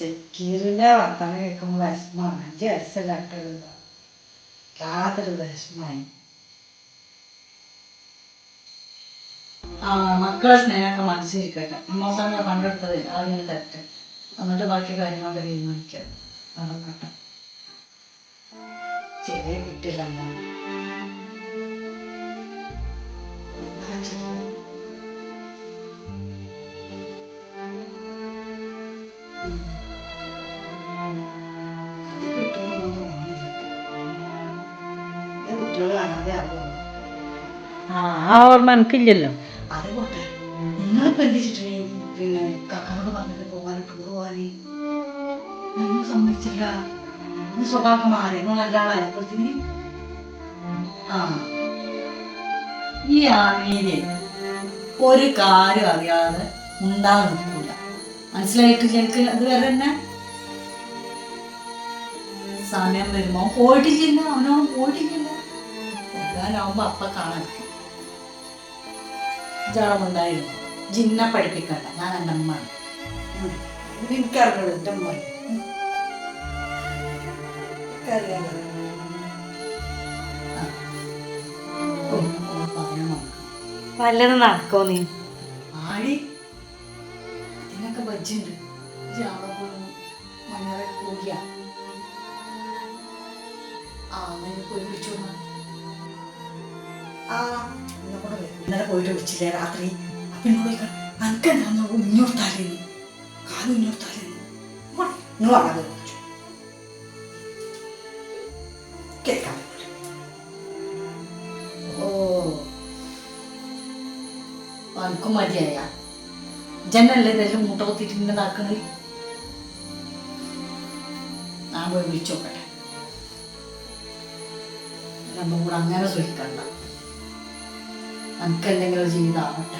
ചെക്കീറിൻ്റെ വർത്തമാനം കേൾക്കുമ്പോൾ വിഷമമാണ്. 5 വയസ്സല്ലാട്ടുള്ള യാതൊരു വിഷമമായി. മക്കളെ സ്നേഹമൊക്കെ മനസ്സിലിരിക്കട്ടെ. അമ്മോസാനെ പണ്ടെടുത്തത് അതിന് തെറ്റ്. എന്നിട്ട് ബാക്കി കാര്യങ്ങളൊക്കെ തീരുമാനിക്കാം. നടക്കട്ടെ. ചെറിയ കുട്ടിയല്ല അമ്മ. ആ ഓർമ്മ എനിക്കില്ലല്ലോ. അതുകൊട്ടെ നിങ്ങളിപ്പോ എന്തിച്ചിട്ടേ പിന്നെ കക്കാരോട് പറഞ്ഞിട്ട് പോകാനും ടൂർ പോകാന് ഒന്നും സമ്മതിച്ചില്ല. സ്വഭാവം മാറി നല്ലതായപ്പോഴത്തേന് ഈ ആമീന് ഒരു കാര്യം അറിയാതെ ഉണ്ടാകാൻ നിൽക്കൂല. മനസ്സിലായിട്ടില്ല എനിക്ക് അതുവരെ തന്നെ. സമയം വരുമ്പോ പോയിട്ടില്ല, അവനവൻ പോയിട്ടില്ല. പോകാനാവുമ്പോ അപ്പ കാണാൻ ജാളുണ്ടായിരുന്നു. ജിന്നെ പഠിപ്പിക്കണ്ട, ഞാൻ എൻ്റെ അമ്മയാണ്. എനിക്കറിഞ്ഞോളൂ എൻ്റെ അമ്മ. വല്ലതും നടക്കോ നീ? ആടി ഇതിനൊക്കെ ബജ്ജുണ്ട്. മഞ്ഞളെ കൂടിയ അങ്ങനെ പോയി വിളിച്ചു. ഇന്നലെ പോയിട്ട് വിളിച്ചില്ലേ രാത്രി. അപ്പൊ എന്നോട് അനക്കെന്താ ഉഞ്ഞോർത്താലേന്ന്, കാല് ഉഞ്ഞോർത്താലേന്ന് നിങ്ങൾ വളരെ വിളിച്ചു. കേൾക്കാൻ അനക്കും മതിയായ ജനല്ലേ ഇതെല്ലാം മുട്ട കൊത്തിട്ട് ഇന്നതാക്കണത്. ഞാൻ പോയി വിളിച്ചു നോക്കട്ടെ. രണ്ടും കൂടെ അങ്ങനെ സൂക്ഷിക്കണ്ട. എനിക്ക് എന്തെങ്കിലും ഒരു ജീവിതമാവട്ടെ,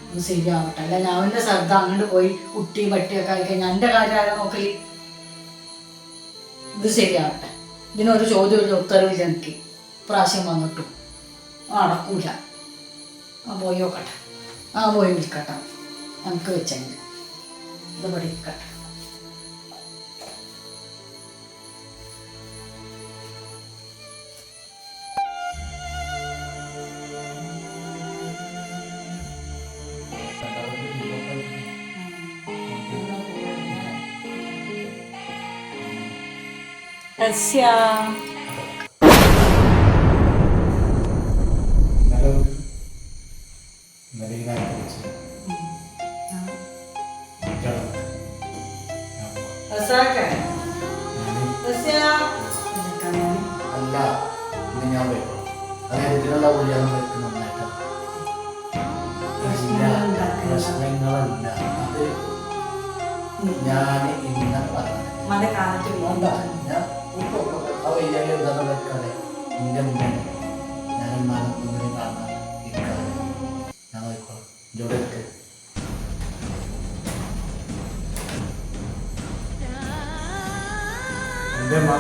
ഒന്ന് ശരിയാവട്ടെ. അല്ല ഞാൻ എൻ്റെ ശ്രദ്ധ അങ്ങോട്ട് പോയി കുട്ടി പട്ടിയൊക്കെ ആയി കഴിഞ്ഞാൽ എൻ്റെ കാര്യം ആരാ നോക്കല്? ഇത് ശരിയാവട്ടെ. ഇതിനൊരു ചോദ്യമില്ല, ഉത്തരവില്ല. എനിക്ക് പ്രാവശ്യം വന്നിട്ടും നടക്കൂല. പോയി നോക്കട്ടെ. പോയി വിളിക്കട്ടെ. നമുക്ക് വെച്ചെങ്കിൽ ഇത് പഠിക്കട്ടെ. ഞാൻ ഇന്ന എന്റെ മുന്നേ ഞാൻ മാനത്തൊന്നിനെ കാണാൻ ഇരിക്കാതെ ഞാൻ നോക്കിക്കോളാം. ജോടെ എന്റെ അമ്മ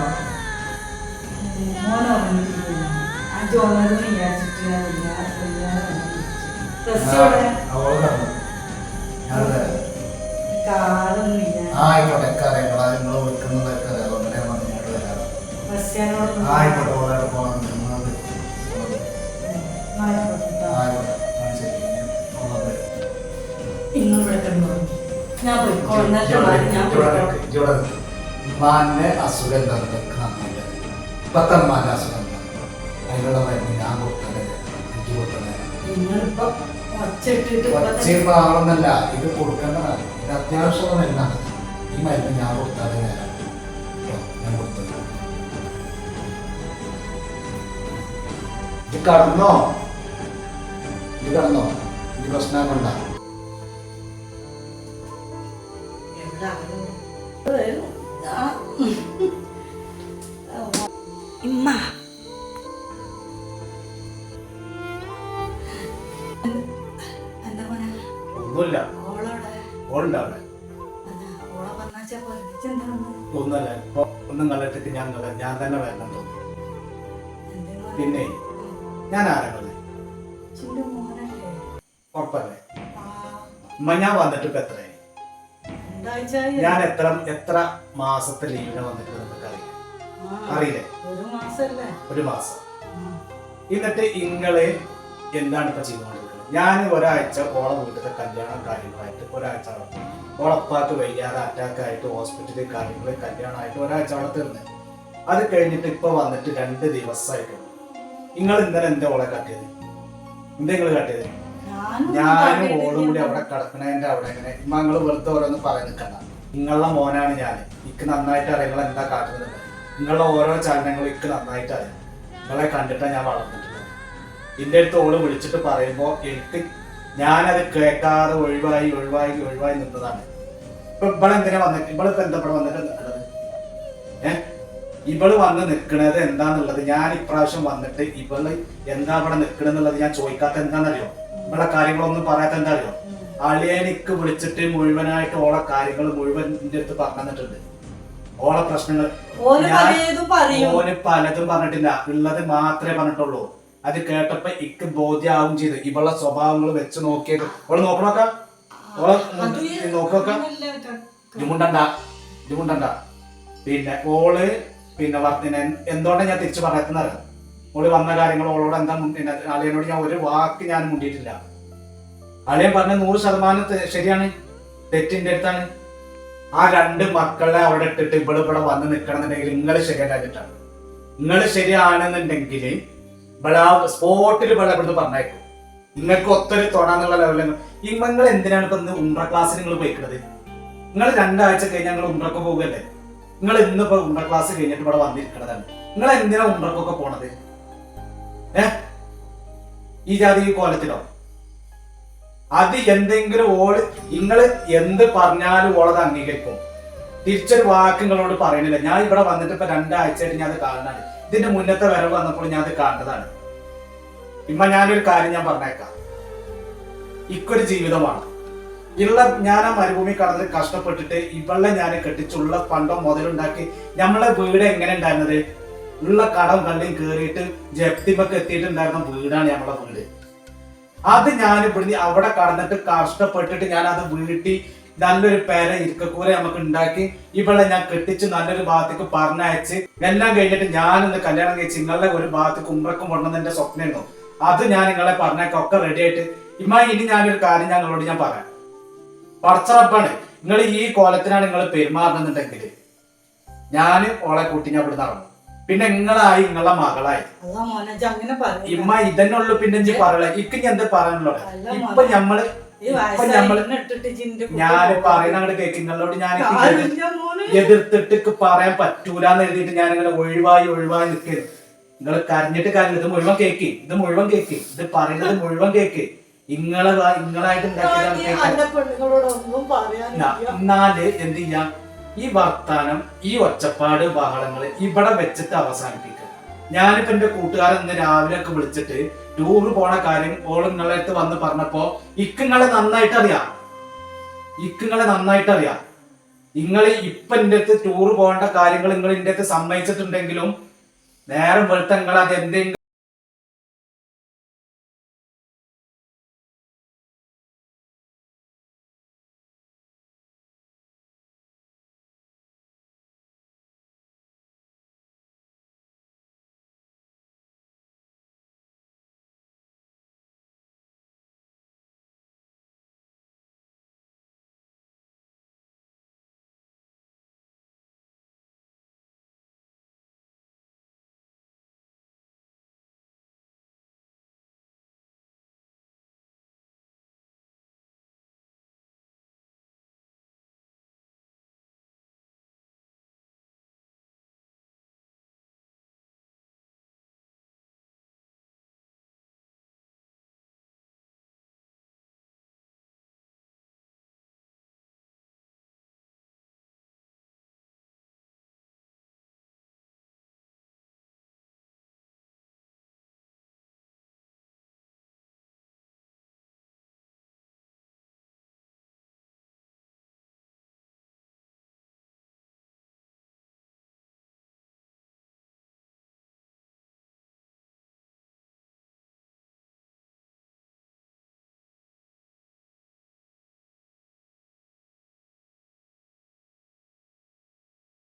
ആയിക്കോട്ടെ കാര്യങ്ങൾ നിങ്ങൾ വെക്കുന്നതൊക്കെ അതുകൊണ്ട് ഇങ്ങോട്ട് വരാം. ആയിക്കോട്ടെ ഓളോട് പോകണം. ഉമ്മാന്റെ അസുഖം എന്താണെന്ന് നന്നില്ല. ഇപ്പത്തെ ഉമ്മാന്റെ അസുഖം എന്താണ്? അതിനുള്ള മരുന്ന് ഞാൻ കൊടുത്തത്, എനിക്ക് കൊടുത്തത്. ഒച്ചയിപ്പോ ആവണമെന്നല്ല, ഇത് കൊടുക്കേണ്ടതാണ്. ഇത് അത്യാവശ്യമുള്ള മരുന്നാണ്. ഈ മരുന്ന് ഞാൻ കൊടുത്താതെ നേരം ഞാൻ കൊടുത്തത്. ഇത് കടന്നോ? ഇത് കടന്നോ? ഇത് പ്രശ്നം കൊണ്ടാ. ഇമ്മ ഒന്നുമില്ല. ഒന്നുമല്ല. ഇപ്പൊ ഒന്നും കണ്ടിട്ട് ഞാൻ തന്നെ വരണം തോന്നുന്നു. പിന്നെ ഞാൻ ആരാണ്? ഉറപ്പല്ലേ? ഞാൻ വന്നിട്ട് ഇപ്പൊ എത്രയായി? ഞാൻ എത്ര മാസത്തെ ലീവിന് വന്നിട്ട് നിങ്ങൾക്ക് അറിയില്ലേ? ഒരു മാസം. എന്നിട്ട് ഇങ്ങള് എന്താണ് ഇപ്പൊ ചെയ്തുകൊണ്ടിരിക്കുന്നത്? ഞാൻ ഒരാഴ്ച ഓളെ വീട്ടിലത്തെ കല്യാണം കാര്യങ്ങളായിട്ട് ഒരാഴ്ച നടന്നു. ഓളപ്പാക്ക് വയ്യാതെ അറ്റാക്കായിട്ട് ഹോസ്പിറ്റലിൽ കാര്യങ്ങൾ കല്യാണമായിട്ട് ഒരാഴ്ച അവിടെ തീർന്നു. അത് കഴിഞ്ഞിട്ട് ഇപ്പൊ വന്നിട്ട് 2 ദിവസമായിട്ടുള്ളൂ. നിങ്ങൾ ഇന്നലെ എന്താ ഓളെ കാട്ടിയത്? എന്താ നിങ്ങൾ കാട്ടിയത്? ഞാനും ഓളും കൂടി അവിടെ കിടക്കണേന്റെ അവിടെ ഇങ്ങനെ നിങ്ങൾ വെറുതെ ഓരോന്ന് പറയാൻ നിൽക്കണ്ട. നിങ്ങളുടെ മോനാണ് ഞാൻ. ഇക്ക് നന്നായിട്ട് അറിയാം നിങ്ങൾ എന്താ കാട്ടുന്നത്. നിങ്ങളുടെ ഓരോ ചലനങ്ങളും ഇക്ക് നന്നായിട്ട് അറിയാം. നിങ്ങളെ കണ്ടിട്ടാണ് ഞാൻ വളർന്നിട്ടുള്ളത്. ഇതിൻ്റെ അടുത്ത് ഓള് വിളിച്ചിട്ട് പറയുമ്പോൾ എനിക്ക് ഞാനത് കേൾക്കാതെ ഒഴിവായി നിന്നതാണ്. ഇപ്പൊ ഇവളെന്തിനാ വന്നിട്ട് ഇവളിപ്പോ എന്താ ഇവിടെ വന്നിട്ട് നിൽക്കുന്നത്? ഇവള് വന്ന് നിൽക്കുന്നത് എന്താന്നുള്ളത് ഞാൻ ഇപ്രാവശ്യം വന്നിട്ട് ഇവള് എന്താ ഇവിടെ നിൽക്കണെന്നുള്ളത് ഞാൻ ചോദിക്കാത്ത എന്താണെന്നറിയോ? ഇവിടെ കാര്യങ്ങളൊന്നും പറയാത്ത എന്താ അറിയോ? അളിയനിക്ക് വിളിച്ചിട്ട് മുഴുവനായിട്ട് ഓളെ കാര്യങ്ങൾ മുഴുവൻ എന്റെ അടുത്ത് പറഞ്ഞിട്ടുണ്ട്. ഓളെ പ്രശ്നങ്ങൾ ഓന് പലതും പറഞ്ഞിട്ടില്ല, ഉള്ളത് മാത്രമേ പറഞ്ഞിട്ടുള്ളൂ. അത് കേട്ടപ്പോ ഇക്ക് ബോധ്യാവും ചെയ്ത് ഇവളുടെ സ്വഭാവങ്ങൾ വെച്ച് നോക്കിയത്. ഓള് നോക്കണോക്ക ഓളെ നോക്കോക്ക ഇതുമുണ്ടണ്ട. പിന്നെ ഓള് പിന്നെ എന്തുകൊണ്ടാണ് ഞാൻ തിരിച്ചു പറയാത്തറിയാം? ഓള് വന്ന കാര്യങ്ങൾ ഓളോട് എന്താ അളിയനോട് ഞാൻ ഒരു വാക്ക് ഞാൻ മുണ്ടിയിട്ടില്ല. അളിയൻ പറഞ്ഞ 100% ശരിയാണ്, തെറ്റിന്റെ അടുത്താണ്. ആ 2 മക്കളെ അവിടെ ഇട്ടിട്ട് ഇവിടെ വന്ന് നിൽക്കണമെന്നുണ്ടെങ്കിൽ നിങ്ങൾ ശരിയായിട്ടാണ്. നിങ്ങൾ ശരിയാണെന്നുണ്ടെങ്കിൽ ഇവിടെ ആ സ്പോട്ടിൽ ഇവിടുന്ന് പറഞ്ഞേക്കും. നിങ്ങൾക്ക് ഒത്തൊരു തൊടാന്നുള്ള ലെവലിൽ നിങ്ങൾ എന്തിനാണ് ഇപ്പൊ ഇന്ന് ഉംറ ക്ലാസ് നിങ്ങൾ പോയിക്കുന്നത്? നിങ്ങൾ 2 ആഴ്ച കഴിഞ്ഞാൽ നിങ്ങൾ ഉംറക്ക് പോകുകയല്ലേ? നിങ്ങൾ ഇന്നിപ്പോ ഉംറ ക്ലാസ് കഴിഞ്ഞിട്ട് ഇവിടെ വന്നിരിക്കണതാണ്. നിങ്ങൾ എന്തിനാ ഉംറക്കൊക്കെ പോണത്? ഈ ജാതി ഈ കോലത്തിലോ? അത് എന്തെങ്കിലും ഓള് നിങ്ങൾ എന്ത് പറഞ്ഞാലും ഓളത് അംഗീകരിക്കും. തിരിച്ചൊരു വാക്ക് നിങ്ങളോട് പറയണില്ല. ഞാൻ ഇവിടെ വന്നിട്ട് ഇപ്പൊ 2 ആഴ്ചയായിട്ട് ഞാൻ അത് കാണുന്നതാണ്. ഇതിന്റെ മുന്നത്തെ വരവ് വന്നപ്പോൾ ഞാൻ അത് കാണുന്നതാണ്. ഇമ്മ ഞാനൊരു കാര്യം ഞാൻ പറഞ്ഞേക്കാം. ഇക്കൊരു ജീവിതമാണ് ഞാൻ ആ മരുഭൂമി കടന്ന് കഷ്ടപ്പെട്ടിട്ട് ഇവളെ ഞാൻ കെട്ടിച്ചുള്ള പണ്ടോ മുതലുണ്ടാക്കി നമ്മളെ വീട് എങ്ങനെ ഉണ്ടായിരുന്നത്? ഉള്ള കടം കള്ളിയും കേറിയിട്ട് ജപ്തിമൊക്കെ എത്തിയിട്ടുണ്ടായിരുന്ന വീടാണ് നമ്മളെ വീട്. അത് ഞാൻ ഇവിടുന്ന് അവിടെ കടന്നിട്ട് കഷ്ടപ്പെട്ടിട്ട് ഞാൻ അത് വീട്ടി നല്ലൊരു പേര ഇരിക്കൂര നമുക്ക് ഉണ്ടാക്കി ഇവളെ ഞാൻ കെട്ടിച്ച് നല്ലൊരു ഭാഗത്തേക്ക് പറഞ്ഞയച്ച് എല്ലാം കഴിഞ്ഞിട്ട് ഞാനൊന്ന് കല്യാണം കഴിച്ച് നിങ്ങളുടെ ഒരു ഭാഗത്തേക്ക് ഉമ്രക്കും കൊണ്ടുവന്ന് എന്റെ സ്വപ്നമായിരുന്നു. അത് ഞാൻ നിങ്ങളെ പറഞ്ഞേക്കാം ഒക്കെ റെഡി ആയിട്ട്. ഇനി ഞാനൊരു കാര്യം ഞങ്ങളോട് ഞാൻ പറയാം. പടച്ചറപ്പാണ് നിങ്ങൾ ഈ കോലത്തിനാണ് നിങ്ങൾ പെരുമാറുന്നുണ്ടെങ്കിൽ ഞാൻ ഓളെ കൂട്ടി ഞാൻ ഇവിടെ നടന്നു. പിന്നെ നിങ്ങളായി നിങ്ങളെ മകളായി ഇതന്നുള്ളൂ. പിന്നെ പറയല ഇക്ക് ഞാൻ എന്താ പറയാനുള്ളൂ? ഇപ്പൊ ഞമ്മള് ഞാൻ പറയുന്ന അങ്ങോട്ട് കേക്ക് നിങ്ങളോട് ഞാൻ എതിർത്തിട്ട് പറയാൻ പറ്റൂലെന്ന് എഴുതിയിട്ട് ഞാൻ ഇങ്ങനെ ഒഴിവായി നിൽക്കരുത്. നിങ്ങൾ കരഞ്ഞിട്ട് കാര്യം ഇത് മുഴുവൻ കേക്ക് ഇത് പറയുന്നത് മുഴുവൻ കേക്ക്. നിങ്ങളായിട്ട് എന്നാല് എന്ത് ചെയ്യാം? ഈ വർത്താനം ഈ ഒച്ചപ്പാട് ബഹളങ്ങള് ഇവിടെ വെച്ചിട്ട് അവസാനിപ്പിക്കുക. ഞാനിപ്പോ എന്റെ കൂട്ടുകാരൻ ഇന്ന് രാവിലെ ഒക്കെ വിളിച്ചിട്ട് ടൂറ് പോണ കാര്യം ഓള് നിങ്ങളെ അടുത്ത് വന്ന് പറഞ്ഞപ്പോ ഇങ്ങളെ നന്നായിട്ട് അറിയാം. നിങ്ങൾ ഇപ്പൊ എന്റെ അടുത്ത് ടൂറ് പോകേണ്ട കാര്യങ്ങൾ നിങ്ങൾ എന്റെ അടുത്ത് സമ്മതിച്ചിട്ടുണ്ടെങ്കിലും നേരം വെളുത്ത നിങ്ങൾ അത് എന്തെങ്കിലും